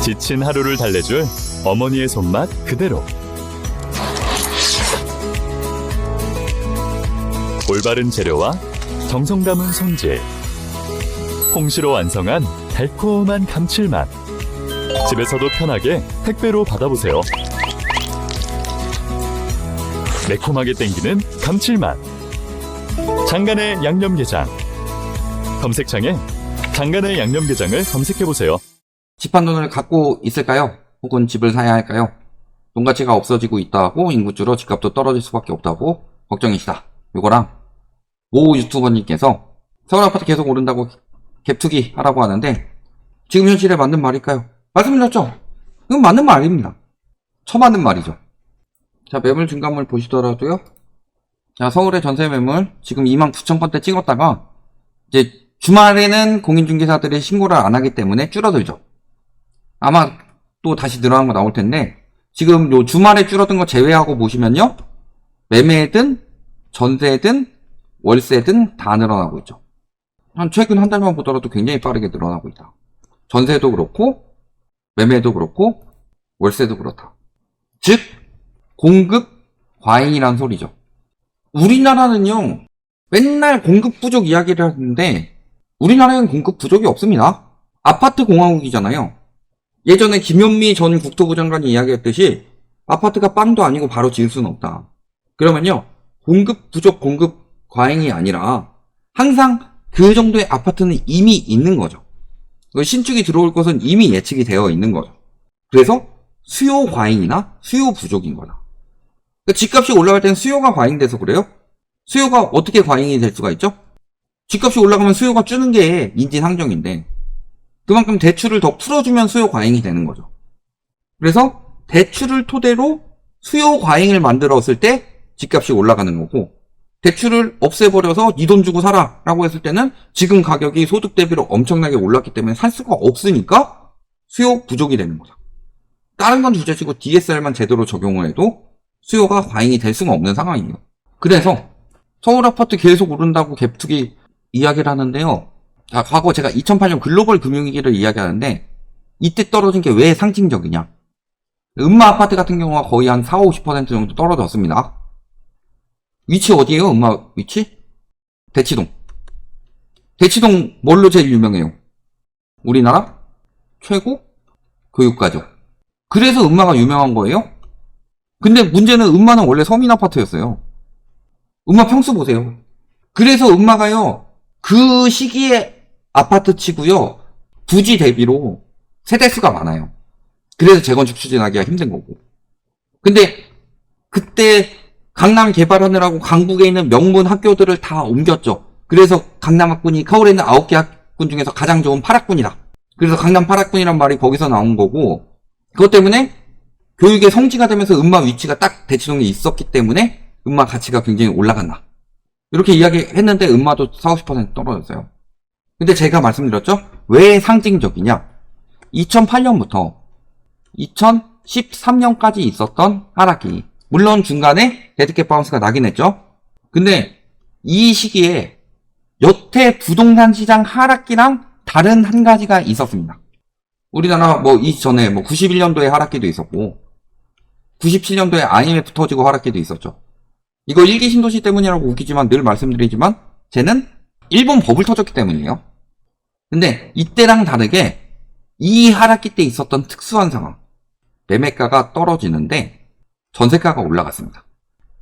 지친 하루를 달래줄 어머니의 손맛 그대로. 올바른 재료와 정성 담은 손질. 홍시로 완성한 달콤한 감칠맛. 집에서도 편하게 택배로 받아보세요. 매콤하게 땡기는 감칠맛. 장간의 양념게장. 검색창에 장간의 양념게장을 검색해보세요. 집 한 돈을 갖고 있을까요? 혹은 집을 사야 할까요? 돈 가치가 없어지고 있다고 인구 줄어 집값도 떨어질 수밖에 없다고 걱정이시다. 요거랑 모 유튜버님께서 서울 아파트 계속 오른다고 갭투기 하라고 하는데 지금 현실에 맞는 말일까요? 말씀드렸죠? 이건 맞는 말입니다. 처맞는 말이죠. 자, 매물 증감을 보시더라도요. 자, 서울의 전세 매물 지금 29,000건대 찍었다가 이제 주말에는 공인중개사들이 신고를 안 하기 때문에 줄어들죠. 아마 또 다시 늘어난 거 나올 텐데 지금 요 주말에 줄어든 거 제외하고 보시면요. 매매든 전세든 월세든 다 늘어나고 있죠. 한 최근 한 달만 보더라도 굉장히 빠르게 늘어나고 있다. 전세도 그렇고 매매도 그렇고 월세도 그렇다. 즉 공급 과잉이란 소리죠. 우리나라는요. 맨날 공급 부족 이야기를 하는데 우리나라에는 공급 부족이 없습니다. 아파트 공화국이잖아요. 예전에 김현미 전 국토부 장관이 이야기했듯이 아파트가 빵도 아니고 바로 지을 수는 없다. 그러면요. 공급 부족, 공급 과잉이 아니라 항상 그 정도의 아파트는 이미 있는 거죠. 신축이 들어올 것은 이미 예측이 되어 있는 거죠. 그래서 수요 과잉이나 수요 부족인 거다. 집값이 올라갈 때는 수요가 과잉돼서 그래요? 수요가 어떻게 과잉이 될 수가 있죠? 집값이 올라가면 수요가 주는 게 인지상정인데 그만큼 대출을 더 풀어주면 수요 과잉이 되는 거죠. 그래서 대출을 토대로 수요 과잉을 만들었을 때 집값이 올라가는 거고 대출을 없애버려서 네 돈 주고 사라 라고 했을 때는 지금 가격이 소득 대비로 엄청나게 올랐기 때문에 살 수가 없으니까 수요 부족이 되는 거죠. 다른 건 둘째치고 DSR만 제대로 적용을 해도 수요가 과잉이 될 수가 없는 상황이에요. 그래서 서울 아파트 계속 오른다고 갭투기 이야기를 하는데요. 자, 과거 제가 2008년 글로벌 금융위기를 이야기하는데 이때 떨어진 게 왜 상징적이냐. 음마 아파트 같은 경우가 거의 한 40-50% 정도 떨어졌습니다. 위치 어디예요? 음마 위치? 대치동. 대치동 뭘로 제일 유명해요? 우리나라 최고 교육가죠. 그래서 음마가 유명한 거예요? 근데 문제는 음마는 원래 서민 아파트였어요. 음마 평수 보세요. 그래서 음마가요. 그 시기에 아파트 치고요. 부지 대비로 세대수가 많아요. 그래서 재건축 추진하기가 힘든 거고. 근데 그때 강남 개발하느라고 강북에 있는 명문 학교들을 다 옮겼죠. 그래서 강남 학군이 서울에 있는 9개 학군 중에서 가장 좋은 8학군이다. 그래서 강남 8학군이란 말이 거기서 나온 거고 그것 때문에 교육의 성지가 되면서 음마 위치가 딱 대치동에 있었기 때문에 음마 가치가 굉장히 올라간다. 이렇게 이야기했는데 음마도 40-50% 떨어졌어요. 근데 제가 말씀드렸죠? 왜 상징적이냐? 2008년부터 2013년까지 있었던 하락기. 물론 중간에 데드캣 바운스가 나긴 했죠. 근데 이 시기에 여태 부동산 시장 하락기랑 다른 한 가지가 있었습니다. 우리나라 이전에 91년도에 하락기도 있었고 97년도에 IMF 터지고 하락기도 있었죠. 이거 1기 신도시 때문이라고 웃기지만 늘 말씀드리지만 쟤는 일본 버블 터졌기 때문이에요. 근데 이때랑 다르게 이 하락기 때 있었던 특수한 상황. 매매가가 떨어지는데 전세가가 올라갔습니다.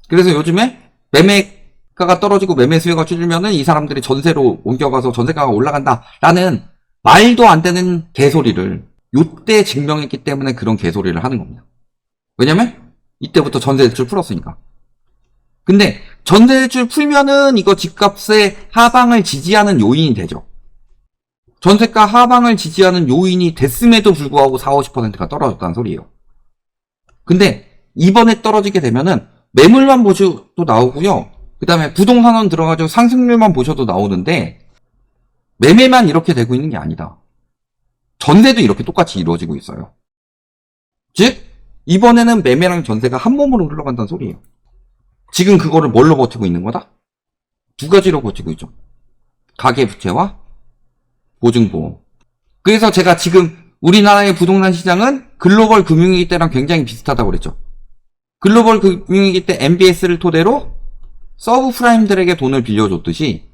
그래서 요즘에 매매가가 떨어지고 매매 수요가 줄면은 이 사람들이 전세로 옮겨가서 전세가가 올라간다라는 말도 안 되는 개소리를 요때 증명했기 때문에 그런 개소리를 하는 겁니다. 왜냐면 이때부터 전세 대출 풀었으니까. 근데 전세 대출 풀면은 이거 집값의 하방을 지지하는 요인이 되죠. 전세가 하방을 지지하는 요인이 됐음에도 불구하고 40-50%가 떨어졌다는 소리예요. 근데 이번에 떨어지게 되면은 매물만 보셔도 나오고요. 그 다음에 부동산원 들어가지고 상승률만 보셔도 나오는데 매매만 이렇게 되고 있는 게 아니다. 전세도 이렇게 똑같이 이루어지고 있어요. 즉 이번에는 매매랑 전세가 한 몸으로 흘러간다는 소리예요. 지금 그거를 뭘로 버티고 있는 거다? 두 가지로 버티고 있죠. 가계부채와 보증보험. 그래서 제가 지금 우리나라의 부동산 시장은 글로벌 금융위기 때랑 굉장히 비슷하다고 그랬죠. 글로벌 금융위기 때 MBS를 토대로 서브프라임들에게 돈을 빌려줬듯이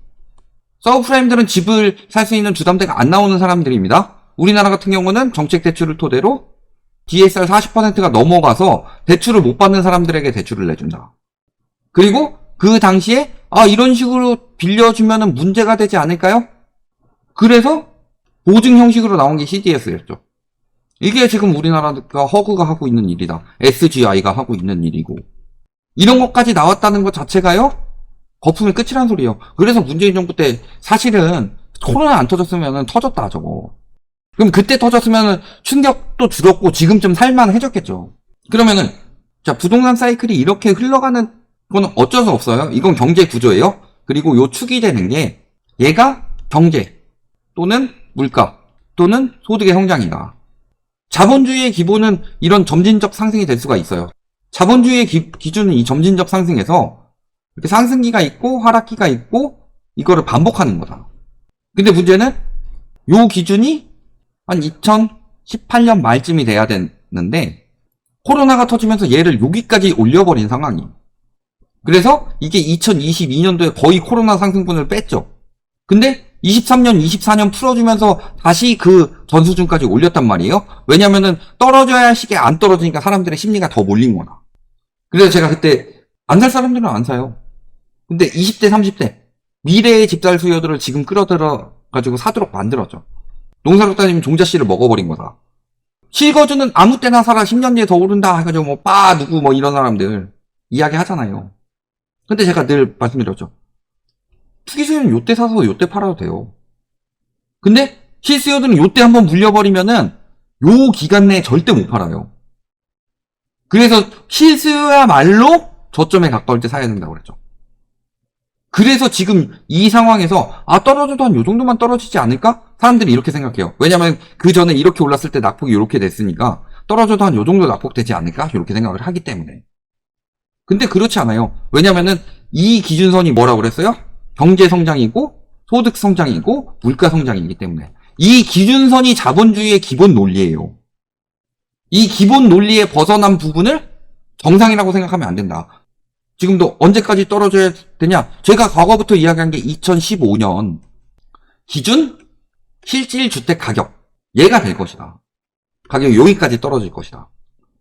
서브프라임들은 집을 살 수 있는 주담대가 안 나오는 사람들입니다. 우리나라 같은 경우는 정책 대출을 토대로 DSR 40%가 넘어가서 대출을 못 받는 사람들에게 대출을 내준다. 그리고 그 당시에 이런 식으로 빌려주면 문제가 되지 않을까요? 그래서 보증 형식으로 나온 게 CDS였죠. 이게 지금 우리나라가 허그가 하고 있는 일이다. SGI가 하고 있는 일이고. 이런 것까지 나왔다는 것 자체가요, 거품의 끝이란 소리예요. 그래서 문재인 정부 때 사실은 코로나 안 터졌으면 터졌다, 저거. 그럼 그때 터졌으면 충격도 줄었고 지금쯤 살만해졌겠죠. 그러면은 자, 부동산 사이클이 이렇게 흘러가는 건 어쩔 수 없어요. 이건 경제 구조예요. 그리고 요 축이 되는 게 얘가 경제 또는 물가 또는 소득의 성장이다. 자본주의의 기본은 이런 점진적 상승이 될 수가 있어요. 자본주의의 기준은 이 점진적 상승에서 이렇게 상승기가 있고 하락기가 있고 이거를 반복하는 거다. 근데 문제는 요 기준이 한 2018년 말쯤이 돼야 됐는데 코로나가 터지면서 얘를 여기까지 올려버린 상황이. 그래서 이게 2022년도에 거의 코로나 상승분을 뺐죠. 근데 23년, 24년 풀어주면서 다시 그 전 수준까지 올렸단 말이에요. 왜냐면은 떨어져야 할 시기에 안 떨어지니까 사람들의 심리가 더 몰린 거다. 그래서 제가 그때 안 살 사람들은 안 사요. 근데 20대, 30대 미래의 집살 수요들을 지금 끌어들여 가지고 사도록 만들었죠. 농사로 따지면 종자씨를 먹어버린 거다. 실거주는 아무 때나 사라 10년 뒤에 더 오른다 해가지고 누구 이런 사람들 이야기 하잖아요. 근데 제가 늘 말씀드렸죠. 투기수요는 요때 사서 요때 팔아도 돼요. 근데 실수요들은 요때 한번 물려버리면은 요 기간 내에 절대 못 팔아요. 그래서 실수요야말로 저점에 가까울 때 사야 된다고 그랬죠. 그래서 지금 이 상황에서 떨어져도 한 요 정도만 떨어지지 않을까? 사람들이 이렇게 생각해요. 왜냐면 그 전에 이렇게 올랐을 때 낙폭이 이렇게 됐으니까 떨어져도 한 요 정도 낙폭되지 않을까? 이렇게 생각을 하기 때문에. 근데 그렇지 않아요. 왜냐면은 이 기준선이 뭐라고 그랬어요? 경제 성장이고 소득 성장이고 물가 성장이기 때문에 이 기준선이 자본주의의 기본 논리예요. 이 기본 논리에 벗어난 부분을 정상이라고 생각하면 안 된다. 지금도 언제까지 떨어져야 되냐? 제가 과거부터 이야기한 게 2015년 기준 실질 주택 가격 얘가 될 것이다. 가격이 여기까지 떨어질 것이다.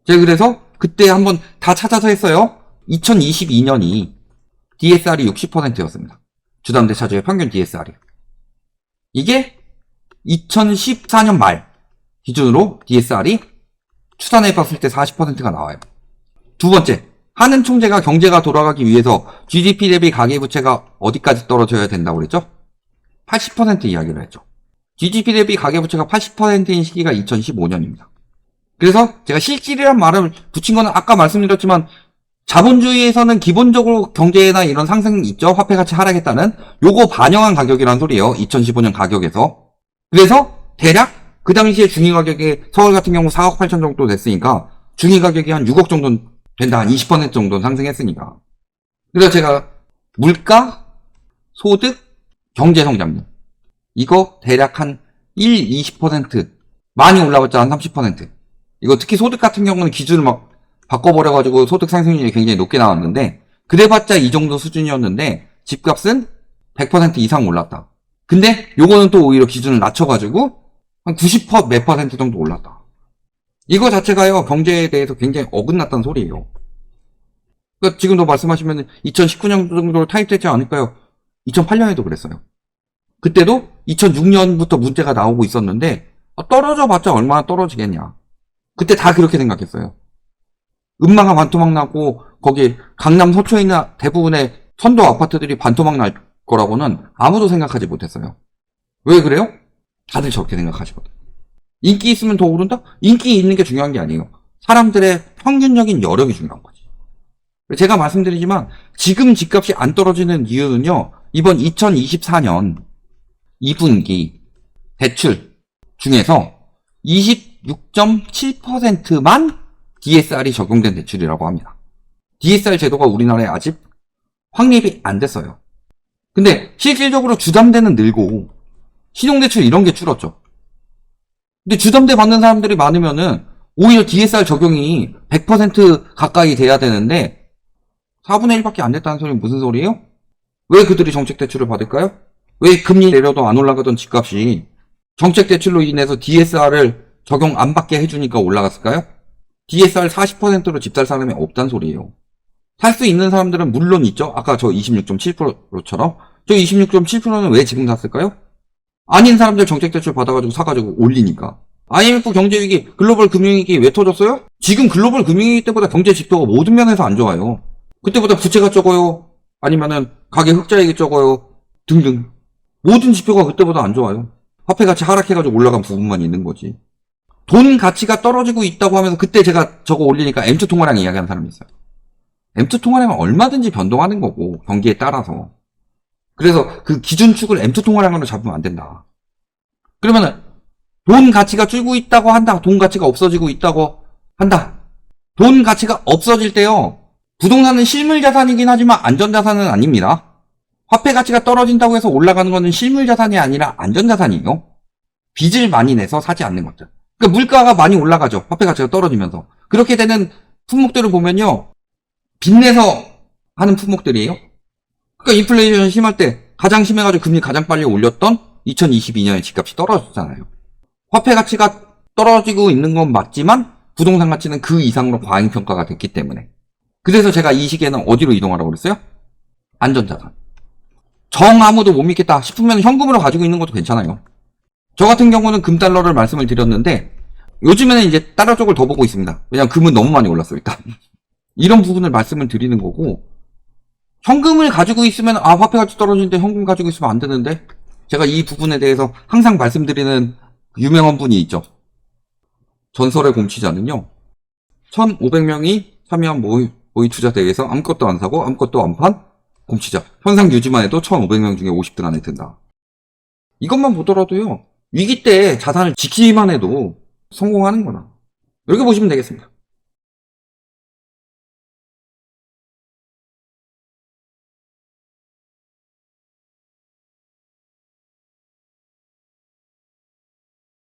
제가 그래서 그때 한번 다 찾아서 했어요. 2022년이 DSR이 60%였습니다. 주담대 차주의 평균 DSR이. 이게 2014년 말 기준으로 DSR이 추산해봤을 때 40%가 나와요. 두 번째, 하는 총재가 경제가 돌아가기 위해서 GDP 대비 가계부채가 어디까지 떨어져야 된다고 그랬죠? 80% 이야기를 했죠. GDP 대비 가계부채가 80%인 시기가 2015년입니다. 그래서 제가 실질이란 말을 붙인 거는 아까 말씀드렸지만 자본주의에서는 기본적으로 경제나 이런 상승이 있죠. 화폐 가치 하락했다는 요거 반영한 가격이란 소리예요. 2015년 가격에서. 그래서 대략 그 당시에 중위 가격이 서울 같은 경우 4억 8천 정도 됐으니까 중위 가격이 한 6억 정도 된다. 한 20% 정도 상승했으니까. 그래서 제가 물가, 소득, 경제 성장률 이거 대략 한 1, 20% 많이 올라갔죠. 한 30%. 이거 특히 소득 같은 경우는 기준을 막 바꿔버려가지고 소득 상승률이 굉장히 높게 나왔는데 그래봤자 이 정도 수준이었는데 집값은 100% 이상 올랐다. 근데 요거는 또 오히려 기준을 낮춰가지고 한 90% 몇 퍼센트 정도 올랐다. 이거 자체가요 경제에 대해서 굉장히 어긋났다는 소리예요. 그러니까 지금도 말씀하시면 2019년 정도로 타입되지 않을까요? 2008년에도 그랬어요. 그때도 2006년부터 문제가 나오고 있었는데 떨어져 봤자 얼마나 떨어지겠냐. 그때 다 그렇게 생각했어요. 음마가 반토막 나고 거기 강남 서초에 있는 대부분의 선도 아파트들이 반토막 날 거라고는 아무도 생각하지 못했어요. 왜 그래요? 다들 저렇게 생각하시거든. 인기 있으면 더 오른다? 인기 있는 게 중요한 게 아니에요. 사람들의 평균적인 여력이 중요한 거지. 제가 말씀드리지만 지금 집값이 안 떨어지는 이유는요. 이번 2024년 2분기 대출 중에서 26.7%만 DSR이 적용된 대출이라고 합니다. DSR 제도가 우리나라에 아직 확립이 안 됐어요. 근데 실질적으로 주담대는 늘고 신용대출 이런 게 줄었죠. 근데 주담대 받는 사람들이 많으면은 오히려 DSR 적용이 100% 가까이 돼야 되는데 4분의 1밖에 안 됐다는 소리는 무슨 소리예요? 왜 그들이 정책대출을 받을까요? 왜 금리 내려도 안 올라가던 집값이 정책대출로 인해서 DSR을 적용 안 받게 해주니까 올라갔을까요? DSR 40%로 집 살 사람이 없단 소리예요. 살 수 있는 사람들은 물론 있죠. 아까 저 26.7%처럼 저 26.7%는 왜 지금 샀을까요? 아닌 사람들 정책대출 받아가지고 사가지고 올리니까. IMF 경제위기, 글로벌 금융위기 왜 터졌어요? 지금 글로벌 금융위기 때보다 경제 지표가 모든 면에서 안 좋아요. 그때보다 부채가 적어요. 아니면은 가계 흑자액이 적어요. 등등. 모든 지표가 그때보다 안 좋아요. 화폐 가치 하락해가지고 올라간 부분만 있는 거지. 돈 가치가 떨어지고 있다고 하면서 그때 제가 저거 올리니까 M2 통화량 이야기하는 사람이 있어요. M2 통화량은 얼마든지 변동하는 거고 경기에 따라서. 그래서 그 기준축을 M2 통화량으로 잡으면 안 된다. 그러면은 돈 가치가 줄고 있다고 한다. 돈 가치가 없어지고 있다고 한다. 돈 가치가 없어질 때요. 부동산은 실물 자산이긴 하지만 안전 자산은 아닙니다. 화폐 가치가 떨어진다고 해서 올라가는 거는 실물 자산이 아니라 안전 자산이에요. 빚을 많이 내서 사지 않는 것들. 그러니까 물가가 많이 올라가죠. 화폐 가치가 떨어지면서. 그렇게 되는 품목들을 보면요. 빚내서 하는 품목들이에요. 그러니까 인플레이션 심할 때 가장 심해가지고 금리 가장 빨리 올렸던 2022년에 집값이 떨어졌잖아요. 화폐 가치가 떨어지고 있는 건 맞지만 부동산 가치는 그 이상으로 과잉평가가 됐기 때문에. 그래서 제가 이 시기에는 어디로 이동하라고 그랬어요? 안전자산. 정 아무도 못 믿겠다 싶으면 현금으로 가지고 있는 것도 괜찮아요. 저 같은 경우는 금달러를 말씀을 드렸는데 요즘에는 이제 달러 쪽을 더 보고 있습니다. 왜냐면 금은 너무 많이 올랐어 일단. 이런 부분을 말씀을 드리는 거고 현금을 가지고 있으면 화폐 가치 떨어지는데 현금 가지고 있으면 안 되는데 제가 이 부분에 대해서 항상 말씀드리는 유명한 분이 있죠. 전설의 공치자는요. 1,500명이 참여한 모의 투자 대회에서 아무것도 안 사고 아무것도 안 판 공치자. 현상 유지만 해도 1,500명 중에 50등 안에 든다. 이것만 보더라도요. 위기 때 자산을 지키기만 해도 성공하는 거나. 이렇게 보시면 되겠습니다.